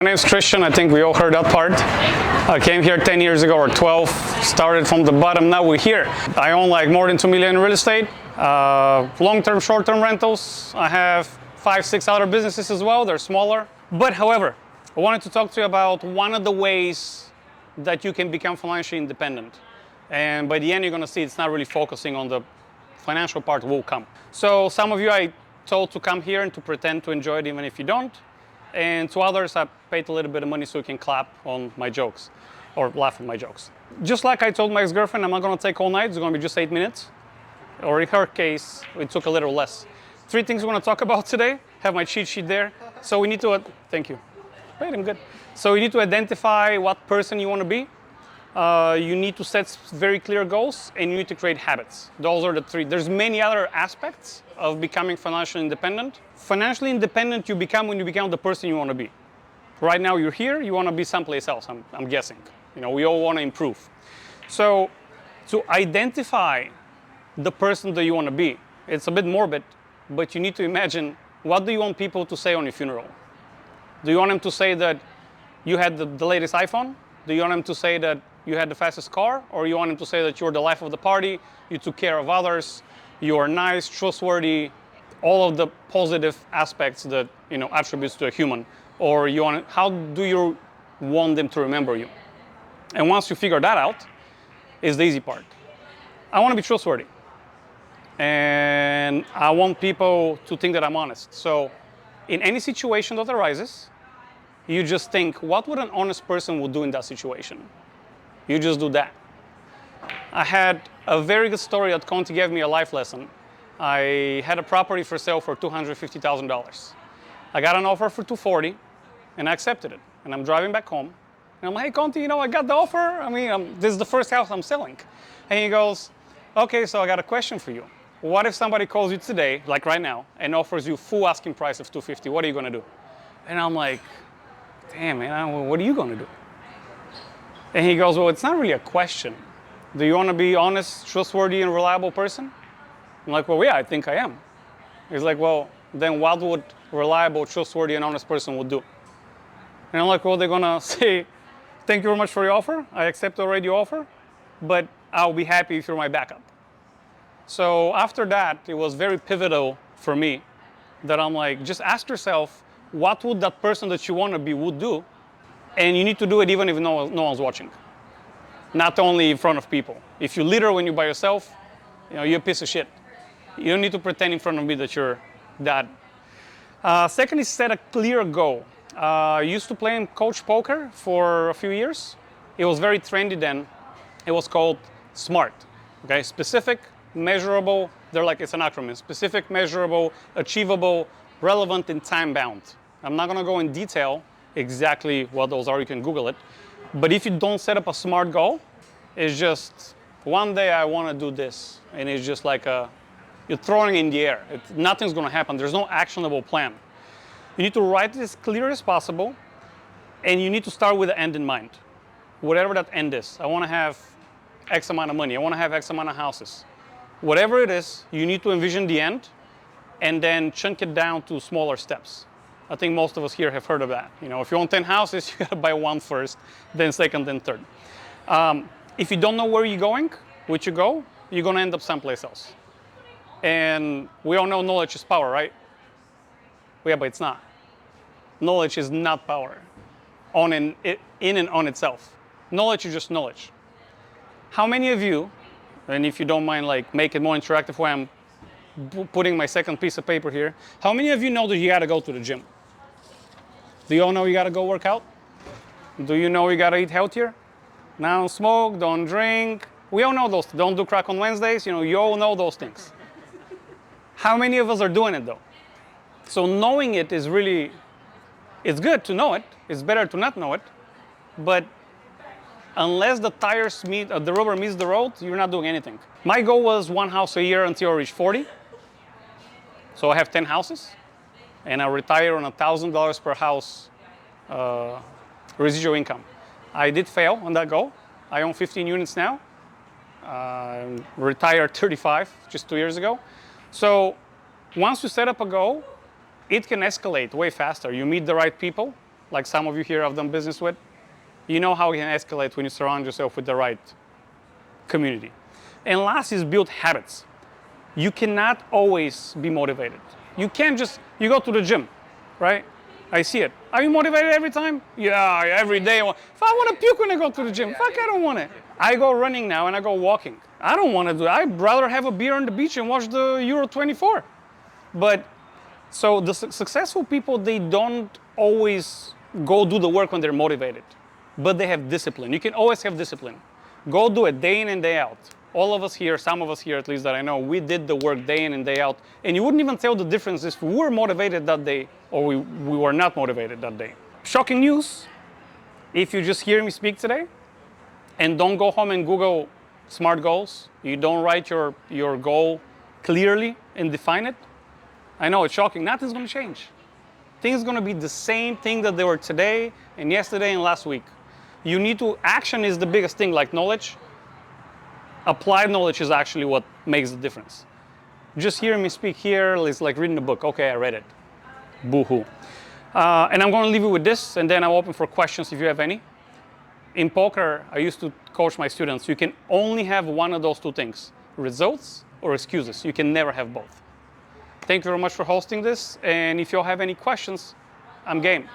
My name is Christian. I think we all heard that part. I came here 10 years ago or 12, started from the bottom, now we're here. I own like more than 2 million in real estate, long-term, short-term rentals. I have 5, 6 other businesses as well, they're smaller. But however, I wanted to talk to you about one of the ways that you can become financially independent. And by the end, you're gonna see it's not really focusing on the financial part will come. So some of you I told to come here and to pretend to enjoy it even if you don't. And to others, I paid a little bit of money so you can clap on my jokes or laugh at my jokes. Just like I told my ex-girlfriend, I'm not gonna take all night, it's gonna be just 8 minutes. Or in her case, it took a little less. 3 things we're gonna talk about today. Have my cheat sheet there. So we need to, thank you. Wait, I'm good. So you need to identify what person you wanna be. You need to set very clear goals and you need to create habits. Those are the 3. There's many other aspects of becoming financially independent. Financially independent you become when you become the person you want to be. Right now you're here, you want to be someplace else, I'm guessing. You know, we all want to improve. So to identify the person that you want to be, it's a bit morbid, but you need to imagine, what do you want people to say on your funeral? Do you want them to say that you had the latest iPhone? Do you want them to say that you had the fastest car? Or you want them to say that you're the life of the party, you took care of others, you are nice, trustworthy, all of the positive aspects that, you know, attributes to a human? Or how do you want them to remember you? And once you figure that out, is the easy part. I want to be trustworthy. And I want people to think that I'm honest. So in any situation that arises, you just think, what would an honest person would do in that situation? You just do that. I had a very good story that Conti gave me a life lesson. I had a property for sale for $250,000. I got an offer for $240,000 and I accepted it. And I'm driving back home and I'm like, hey Conti, you know, I got the offer. I mean, this is the first house I'm selling. And he goes, okay, so I got a question for you. What if somebody calls you today, like right now, and offers you full asking price of $250,000? What are you gonna do? And I'm like, damn man, what are you gonna do? And he goes, well, it's not really a question. Do you want to be honest, trustworthy, and reliable person? I'm like, well, yeah, I think I am. He's like, well, then what would reliable, trustworthy, and honest person would do? And I'm like, well, they're gonna say, thank you very much for your offer. I accept already your offer, but I'll be happy if you're my backup. So after that, it was very pivotal for me that I'm like, just ask yourself, what would that person that you want to be would do? And you need to do it even if no one's watching. Not only in front of people. If you litter when you're by yourself, you know, you're a piece of shit. You don't need to pretend in front of me that you're that. Second is set a clear goal. I used to play and coach poker for a few years. It was very trendy then. It was called SMART. Okay, specific, measurable, it's an acronym. Specific, measurable, achievable, relevant, and time-bound. I'm not gonna go in detail exactly what those are, you can Google it. But if you don't set up a SMART goal, it's just, one day I wanna do this. And it's just like you're throwing it in the air. Nothing's gonna happen, there's no actionable plan. You need to write it as clear as possible, and you need to start with the end in mind. Whatever that end is. I wanna have X amount of money, I wanna have X amount of houses. Whatever it is, you need to envision the end, and then chunk it down to smaller steps. I think most of us here have heard of that. You know, if you own 10 houses, you gotta buy one first, then second, then third. If you don't know where you're going, which you go, you're gonna end up someplace else. And we all know knowledge is power, right? Yeah, but it's not. Knowledge is not power in and on itself. Knowledge is just knowledge. How many of you, and if you don't mind, like, make it more interactive where I'm putting my second piece of paper here, how many of you know that you gotta go to the gym? Do you all know you gotta go work out? Do you know you gotta eat healthier? Don't smoke, don't drink. We all know those. Don't do crack on Wednesdays. You know, you all know those things. How many of us are doing it though? So knowing it is really, it's good to know it. It's better to not know it. But unless the rubber meets the road, you're not doing anything. My goal was 1 house a year until I reach 40. So I have 10 houses, and I retire on $1,000 per house residual income. I did fail on that goal. I own 15 units now. Retired 35 just 2 years ago. So once you set up a goal, it can escalate way faster. You meet the right people, like some of you here have done business with, you know how you can escalate when you surround yourself with the right community. And last is build habits. You cannot always be motivated. You can't just, you go to the gym, right? I see it. Are you motivated every time? Yeah, every day. If I want to puke when I go to the gym, fuck, I don't want it. I go running now and I go walking. I don't want to do it. I'd rather have a beer on the beach and watch the Euro 24. But, so the successful people, they don't always go do the work when they're motivated, but they have discipline. You can always have discipline. Go do it day in and day out. All of us here, some of us here at least that I know, we did the work day in and day out. And you wouldn't even tell the difference if we were motivated that day or we were not motivated that day. Shocking news, if you just hear me speak today and don't go home and Google SMART goals, you don't write your goal clearly and define it, I know it's shocking, nothing's gonna change. Things are gonna be the same thing that they were today and yesterday and last week. You need to, action is the biggest thing, like knowledge. Applied knowledge is actually what makes the difference. Just hearing me speak here is like reading a book. Okay, I read it. Boo-hoo. And I'm going to leave you with this, and then I'm open for questions if you have any. In poker, I used to coach my students. You can only have one of those two things, results or excuses. You can never have both. Thank you very much for hosting this, and if you all have any questions, I'm game.